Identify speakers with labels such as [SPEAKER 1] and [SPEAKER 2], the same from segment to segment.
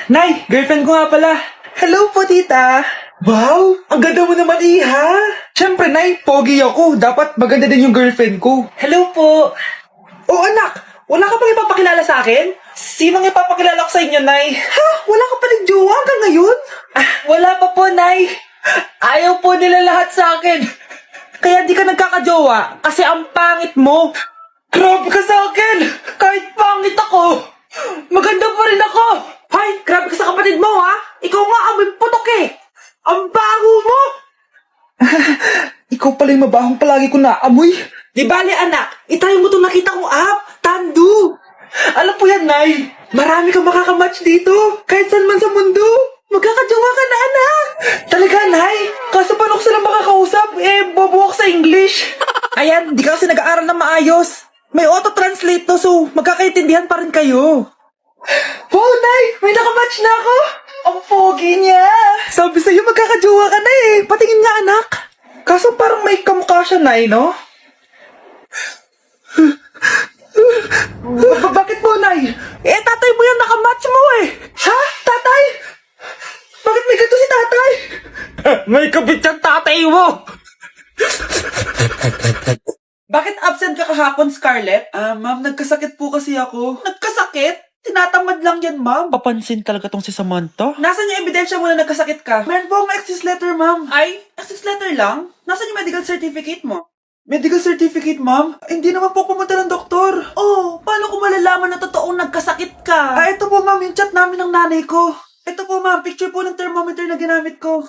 [SPEAKER 1] Nay, girlfriend ko nga pala. Hello po, tita. Wow, ang ganda mo naman, iha. Siyempre, Nay, pogi ako. Dapat maganda din yung girlfriend ko. Hello po. Oh, anak, wala ka pang ipapakilala sa akin? Sinong ipapakilala ko sa inyo, Nay? Ha? Wala ka pa rin jowa hanggang ngayon? Wala pa po, Nay. Ayaw po nila lahat sa akin. Kaya di ka nagkakajowa kasi ang pangit mo. Grabe ka sa akin. Kahit pangit ako, maganda pa rin ako. Hay, grabe ka sa kapatid mo, ha? Ikaw nga amoy putok eh. Ang baho mo. Ikaw pala yung mabahong palagi ko naamoy. Di bali, anak, itayo mo itong nakita kong app, Tandu. Alam po yan, Nay. Marami kang makakamatch dito. Kahit saan man sa mundo. Magkakajowa ka na, anak. Talaga, Nay. Kaso paano ko sila makakausap? Bobo ako sa English. Ayan, di ka kasi nag-aaral na maayos. May auto-translate to, so magkakaintindihan pa rin kayo. Wow, Nay! May nakamatch na ako! Ang pogi niya! Sabi sa'yo, magkakajowa ka na eh. Patingin nga, anak. Kaso parang may kamukha siya, Nay, no? Bakit po, Nay? Tatay mo yan, nakamatch mo eh. Ha? Tatay? Bakit may ganito si tatay? May kabit yung tatay mo! Bakit absent ka kahapon, Scarlett? Ma'am, nagkasakit po kasi ako. Nagkasakit? Tinatamad lang yan, ma'am. Papansin talaga tong si Samantha. Nasaan yung ebidensya mo na nagkasakit ka? Meron po akong excuse letter, ma'am. Ay, excuse letter lang? Nasaan yung medical certificate mo? Medical certificate, ma'am? Hindi naman po pumunta ng doktor. Oh, paano ko malalaman na totoong nagkasakit ka? Ito po, ma'am, yung chat namin ng nanay ko. Ito po, ma'am, picture po ng thermometer na ginamit ko.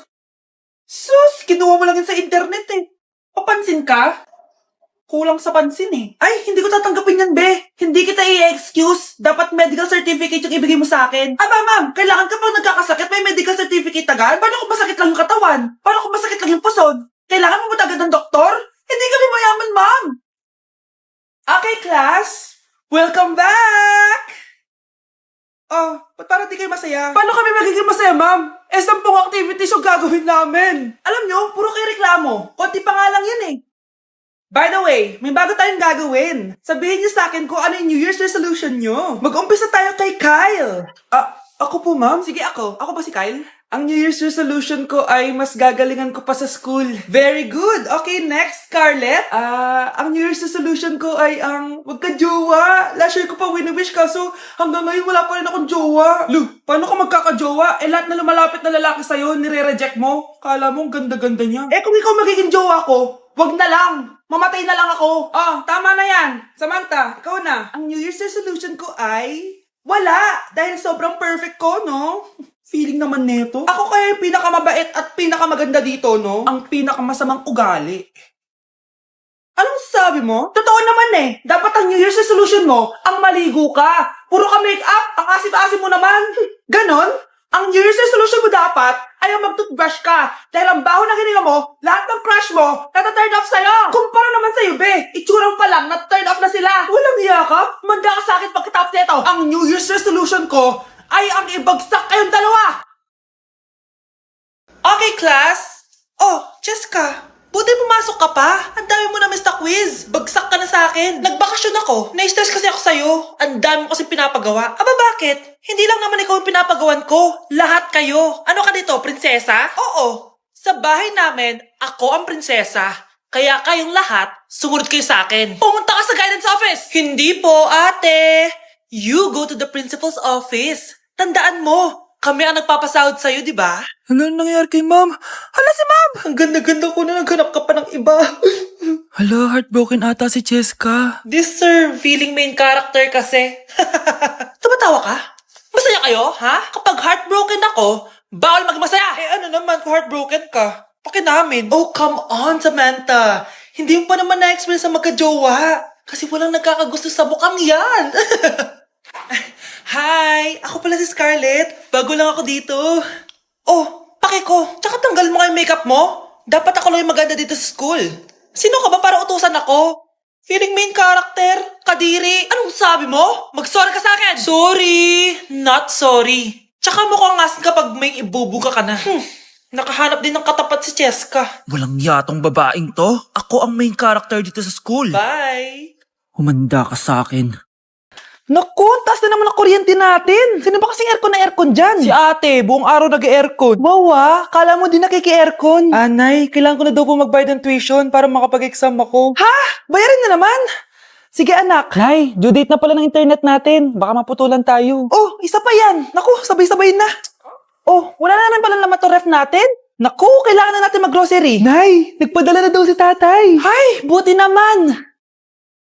[SPEAKER 1] Sus, kinuha mo lang yun sa internet eh. Papansin ka? Kulang sa pansin eh. Ay, hindi ko tatanggapin yan, be. Hindi kita i-excuse. Dapat medical certificate yung ibigay mo sa akin. Aba, ma'am, kailangan kapag nagkakasakit, may medical certificate agad? Paano kung masakit lang yung katawan? Paano kung masakit lang yung puson? Kailangan mo ba agad ng doktor? Hindi kami mayaman, ma'am. Okay, class. Welcome back! Oh, ba't parang di kayo masaya? Paano kami magiging masaya, ma'am? 10 activities yung gagawin namin. Alam nyo, puro kayo reklamo. Konti pa nga lang yan eh. By the way, may bago tayong gagawin. Sabihin niyo sa akin kung ano yung New Year's resolution niyo. Mag-umpisa tayo kay Kyle. Ako po, ma'am? Sige, ako. Ako ba si Kyle? Ang New Year's resolution ko ay mas gagalingan ko pa sa school. Very good. Okay, next, Scarlett. Ang New Year's resolution ko ay wag ka jowa. Last year ko pa wini-wish kaso hanggang ngayon wala pa rin akong jowa. Lu, paano ka magkakajowa? Lahat na lumalapit na lalaki sa'yo, nire-reject mo. Kala mo, ang ganda-ganda niya. Kung ikaw magiging jowa ko, wag na lang. Mamatay na lang ako. Tama na yan. Samantha, ikaw na. Ang New Year's resolution ko ay wala. Dahil sobrang perfect ko, no? Feeling naman neto. Ako kaya yung pinakamabait at pinakamaganda dito, no? Ang pinakamasamang ugali. Anong sabi mo? Totoo naman eh. Dapat ang New Year's resolution mo, ang maligo ka. Puro ka make-up. Ang asim-asim mo naman. Ganon? Ang New Year's resolution mo dapat ay ang mag-toothbrush ka. Dahil ang baho ng hininga mo, lahat ng crush mo, nata-turn off sa'yo. Kumpara naman sa'yo, be. Itsurang pa lang, nata-turn off na sila. Walang hiya ka? Manda ka sa akin pagkatapos nito. Ang New Year's resolution ko ay ang ibagsak kayong dalawa. Okay, class. Oh, Jessica. Buti pumasok ka pa. Ang dami mo na miss na quiz. Bagsak ka na sa akin. Nagbakasyon ako. Na-stress kasi ako sa'yo. Ang dami mo kasi pinapagawa. Aba, bakit? Hindi lang naman ikaw yung pinapagawan ko. Lahat kayo. Ano ka dito, prinsesa? Oo. Sa bahay namin, ako ang prinsesa. Kaya kayong lahat, sumunod kayo sa akin. Pumunta ka sa guidance office. Hindi po, ate. You go to the principal's office. Tandaan mo, kami ang nagpapasahod sa'yo, di ba? Ano nangyayari kay ma'am? Hala si ma'am! Ang ganda-ganda ko na naghanap ka pa ng iba. Hala, heartbroken ata si Cheska. This sir, feeling main character kasi. Tumatawa ka? Masaya kayo, ha? Kapag heartbroken ako, bawal maging masaya. Ano naman kung heartbroken ka? Pakinamin. Oh, come on, Samantha. Hindi mo pa naman na-experience sa magka-jowa. Kasi walang nagkakagusto sa bukang yan. Hi! Ako pala si Scarlett. Bago lang ako dito. Oh, pake ko. Tsaka tanggal mo nga yung makeup mo. Dapat ako lang yung maganda dito sa school. Sino ka ba para utusan ako? Feeling main character? Kadiri? Anong sabi mo? Mag-sorry ka sa akin! Sorry! Not sorry. Tsaka mukhang asin kapag may ibubuga ka na. Nakahanap din ng katapat si Cheska. Walang yatong babaeng to. Ako ang main character dito sa school. Bye! Humanda ka sa akin. Naku, ang taas na naman ang kuryente natin. Sino ba kasing aircon dyan? Si ate, buong araw nag-aircon. Wow kala mo di nakiki-aircon. Anay, kailangan ko na daw po magbayad ng tuition para makapag-exam ako. Ha? Bayarin na naman? Sige anak. Nay, due date na pala ng internet natin. Baka maputulan tayo. Oh, isa pa yan. Naku, sabay-sabay na. Oh, wala na naman pala naman to ref natin. Naku, kailangan na natin mag-grocery. Nay, nagpadala na daw si tatay. Hay, buti naman.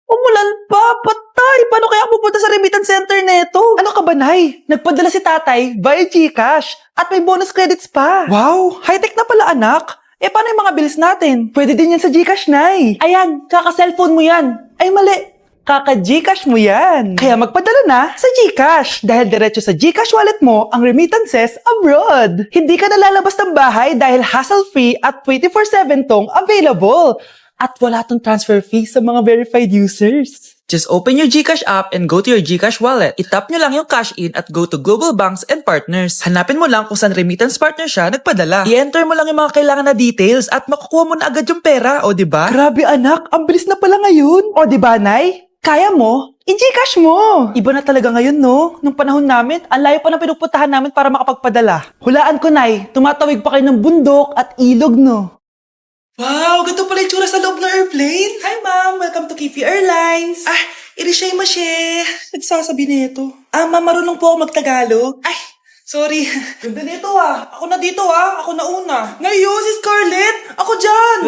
[SPEAKER 1] Umulan pa, patay. Paano kaya ako pupunta sa remittance center neto? Ano ka ba, Nay? Nagpadala si tatay via GCash at may bonus credits pa. Wow, high-tech na pala, anak. Paano yung mga bills natin? Pwede din yan sa GCash, Nay. Ayan, kaka-cellphone mo yan. Ay, mali. Kaka-GCash mo yan. Kaya magpadala na sa GCash dahil diretso sa GCash wallet mo ang remittances abroad. Hindi ka nalalabas ng bahay dahil hassle-free at 24/7 tong available. At wala tong transfer fee sa mga verified users. Just open your GCash app and go to your GCash wallet. Itap nyo lang yung cash in at go to global banks and partners. Hanapin mo lang kung saan remittance partner siya nagpadala. I-enter mo lang yung mga kailangan na details at makukuha mo na agad yung pera, o diba? Grabe anak, ang bilis na pala ngayon. O diba, Nay? Kaya mo? I-GCash mo! Iba na talaga ngayon, no? Nung panahon namin, ang layo pa ng pinupuntahan namin para makapagpadala. Hulaan ko, Nay, tumatawid pa kayo ng bundok at ilog, no? Wow, ganito pala yung tsura sa loob ng airplane. Hi, ma'am. Welcome to Kifi Airlines. Irishay mashe. Nagsasabi nito. Ma'am, marunong po ako magtagalog. Ay, sorry. Ganda nito Ako na dito Ako na una. Ngayon, si Scarlett. Ako dyan.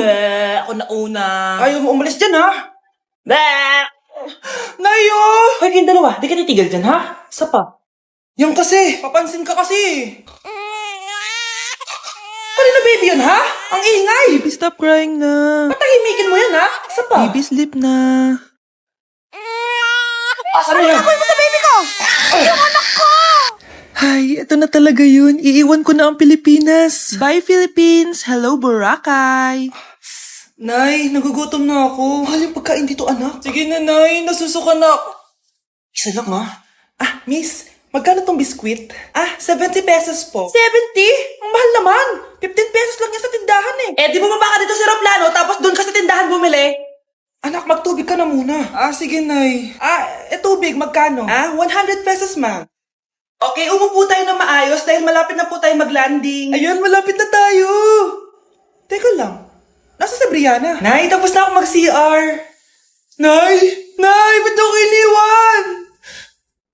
[SPEAKER 1] Ako na una. Ayaw mo umalis dyan, Nayo! Hoy, kayong dalawa. Di ka titigil dyan, ha? Isa pa. Yung kasi. Papansin ka kasi. Kanina baby yun, ha? Ang ingay! Baby, stop crying na. Patahimikin mo yan, ha? Isa pa. Baby, sleep na. Asan na yan? Ano sa baby ko? Yung anak ko! Ay, ito na talaga yun. Iiwan ko na ang Pilipinas. Bye, Philippines! Hello, Boracay! Nay, nagugutom na ako. Mahal yung pagkain dito, anak. Sige na, Nay. Nasusuka na ako. Isa lang, miss. Magkano tong biskwit? 70 pesos po. 70? Ang mahal naman. 15 pesos lang yan sa tindahan di bumaba ka dito sa aeroplano tapos doon ka sa tindahan bumili? Anak, magtubig ka na muna. Sige, Nay. Tubig, magkano? 100 pesos, ma'am. Okay, umupo tayo na maayos dahil malapit na po tayo mag-landing. Ayun, malapit na tayo. Teka lang. Nasa si Brianna? Nay, tapos na ako mag-CR. Nay, ba't ako iniwan?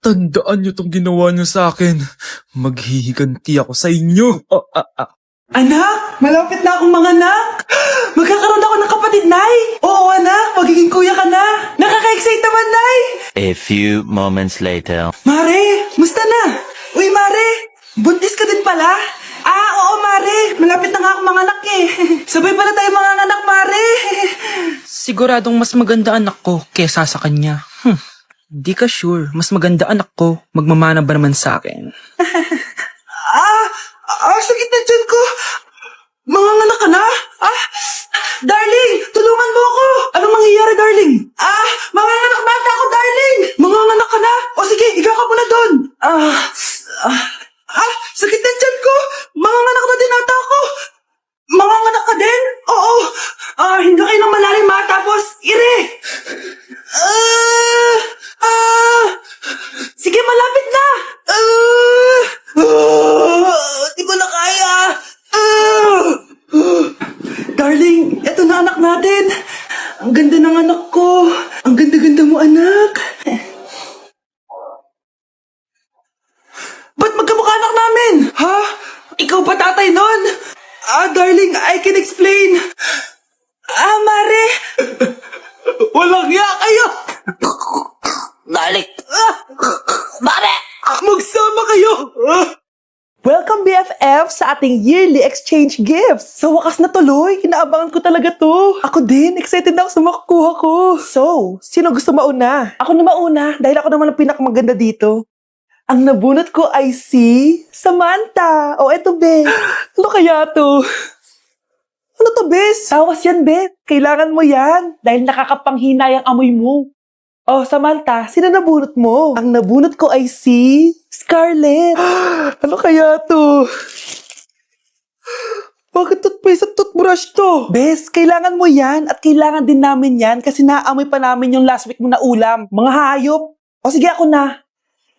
[SPEAKER 2] Tandaan niyo tong ginawa niyo sa akin. Maghihiganti ako sa inyo.
[SPEAKER 1] Anak, malapit na akong manganak. Magkakaroon ako ng kapatid, Nay. Oo, anak, magiging kuya ka na. Nakaka-excite naman, Nay.
[SPEAKER 3] A few moments later.
[SPEAKER 1] Mare, musta na? Uy, Mare, buntis ka din pala? Oo, Mare. Malapit na nga akong manganak Sabay pala tayo manganak, Mare.
[SPEAKER 4] Siguradong mas maganda anak ko kesa sa kanya. Di ka sure, mas maganda anak ko, magmamana ba naman sa akin?
[SPEAKER 1] Sakit na dyan ko. Manganganak ka na? Darling, tulungan mo ako. Anong mangyayari, darling? Manganganak bata ako, darling. Manganganak ka na? O sige, ikaw ka muna doon. Sakit na dyan ko. Manganganak na din ata ako. Manganganak ka din? Oo. Hindi kayo ng malalim tapos ire. Sige, malapit na. Di ko na kaya. Darling, eto na anak natin. Ang ganda ng anak ko. Ang ganda-ganda mo, anak. Ba't magkamukha anak namin? Ha? Ikaw ba tatay nun? Darling, I can explain. Mare. Walang hiya kayo.
[SPEAKER 3] Darling! Mare!
[SPEAKER 1] Magsama kayo. Welcome BFF sa ating yearly exchange gifts. Sa wakas na tuloy, inaabangan ko talaga to. Ako din, excited ako sa makukuha ko. So, sino gusto mauna? Ako na mauna dahil ako naman ang pinakamaganda dito. Ang nabunot ko ay si Samantha. Eto, be. Ano kaya to? Ano to, bes? Tawas yan, be. Kailangan mo yan dahil nakakapanghinay ang amoy mo. Samantha, sino nabunot mo? Ang nabunot ko ay si Scarlett. Ano kaya to? Bakit toothpaste at toothbrush to? Bes, kailangan mo yan at kailangan din namin yan kasi naamoy pa namin yung last week mo na ulam. Mga hayop. O sige, ako na.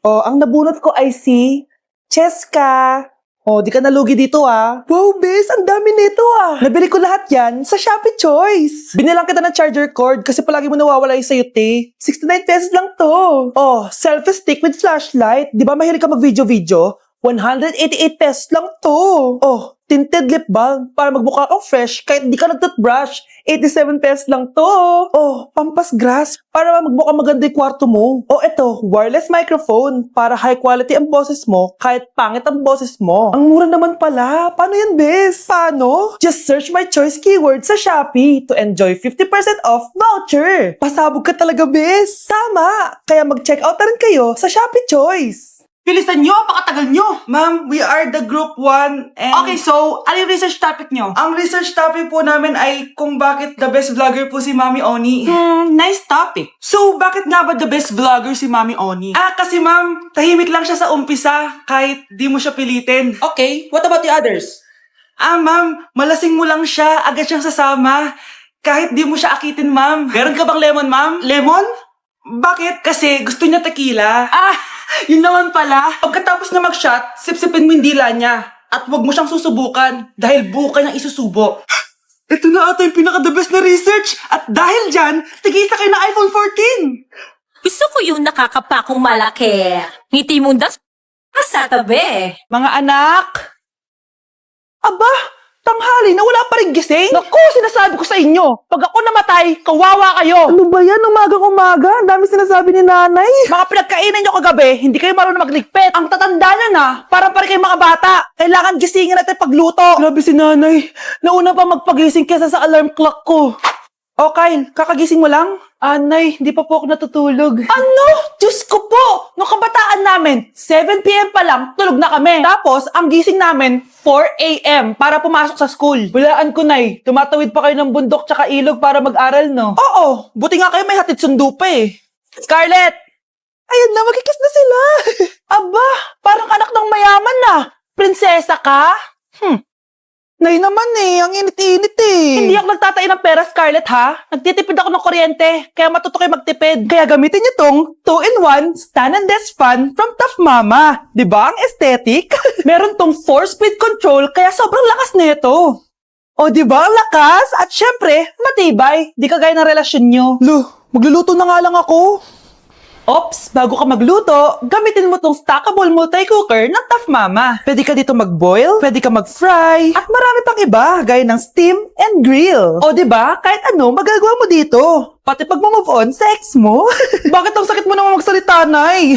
[SPEAKER 1] O, ang nabunot ko ay si Cheska. O, di ka nalugi dito ah. Wow, bes, ang dami nito ah. Nabili ko lahat yan sa Shopee Choice. Binilang kita ng charger cord kasi palagi mo nawawala yung sayo, te. 69 pesos lang to. Oh, selfie stick with flashlight. Di ba mahilig ka mag-video-video? 188 pesos lang to. Oh, tinted lip balm para magmukha kang fresh kahit di ka nag-toothbrush. 87 pesos lang to. Oh, pampas grass para magmukha maganda yung kwarto mo. Oh, eto, wireless microphone para high quality ang boses mo kahit pangit ang boses mo. Ang mura naman pala. Paano yan, bes? Paano? Just search my choice keyword sa Shopee to enjoy 50% off voucher. Pasabog ka talaga, bes. Tama. Kaya mag-check out na rin kayo sa Shopee Choice.
[SPEAKER 4] Bilisan nyo, pakatagal nyo.
[SPEAKER 1] Ma'am, we are the group 1 and...
[SPEAKER 4] Okay, so, ano yung research topic nyo?
[SPEAKER 1] Ang research topic po namin ay kung bakit the best vlogger po si Mami Oni.
[SPEAKER 4] Nice topic. So, bakit nga ba the best vlogger si Mami Oni?
[SPEAKER 1] Kasi ma'am, tahimik lang siya sa umpisa kahit di mo siya pilitin.
[SPEAKER 4] Okay, what about the others?
[SPEAKER 1] Ma'am, malasing mo lang siya, agad siyang sasama. Kahit di mo siya akitin, ma'am. Meron ka bang lemon, ma'am? Lemon? Bakit? Kasi gusto niya tequila.
[SPEAKER 4] Yun naman pala.
[SPEAKER 1] Pagkatapos na mag-shot, sipsipin mo yung dila niya. At huwag mo siyang susubukan dahil buka niyang isusubo. Ito na ata yung pinaka-the best na research. At dahil dyan, tigisa kayo ng iPhone 14.
[SPEAKER 5] Gusto ko yung nakakapakong malaki. Ngiti mo das sa tabi.
[SPEAKER 1] Mga anak! Aba, tanghali na wala pa rin gising? Naku, sinasabi ko sa inyo, pag ako namatay, kawawa kayo. Ano ba yan, umagang-umaga? Ang dami sinasabi ni nanay. Mga pinagkainan nyo kagabi, hindi kayo marunong magligpit. Ang tatanda nyo na, parang pa rin kayong mga bata. Kailangan gisingin natin pagluto. Grabe si nanay, nauna pa magpagising kesa sa alarm clock ko. O Kyle, kakagising mo lang? Nay, hindi pa po ako natutulog. Ano? Diyos ko po! Nung kabataan namin, 7 p.m. pa lang, tulog na kami. Tapos, ang gising namin, 4 a.m. para pumasok sa school. Walaan ko, Nay. Tumatawid pa kayo ng bundok tsaka ilog para mag-aral, no? Oo, buti nga kayo may hatid sundo pa eh. Scarlett! Ayan na, magkikis na sila. Aba, parang anak ng mayaman na. Prinsesa ka? Nay naman eh, ang init-init eh. Hindi ako nagtatain ng pera, Scarlett, ha? Nagtitipid ako ng kuryente, kaya matuto kayo magtipid. Kaya gamitin niyo tong 2-in-1 Stand and Desk Fan from Tough Mama. Diba ang aesthetic? Meron tong 4-speed control, kaya sobrang lakas nito. O diba ang lakas? At syempre, matibay. Di kagaya ng relasyon nyo. Magluluto na nga lang ako. Ops, bago ka magluto, gamitin mo tong stackable multi-cooker ng Tough Mama. Pwede ka dito mag-boil, pwede ka mag-fry, at marami pang iba, gaya ng steam and grill. O diba, kahit ano, magagawa mo dito. Pati pag move on sa ex mo. Bakit ang sakit mo naman magsalita, Nay?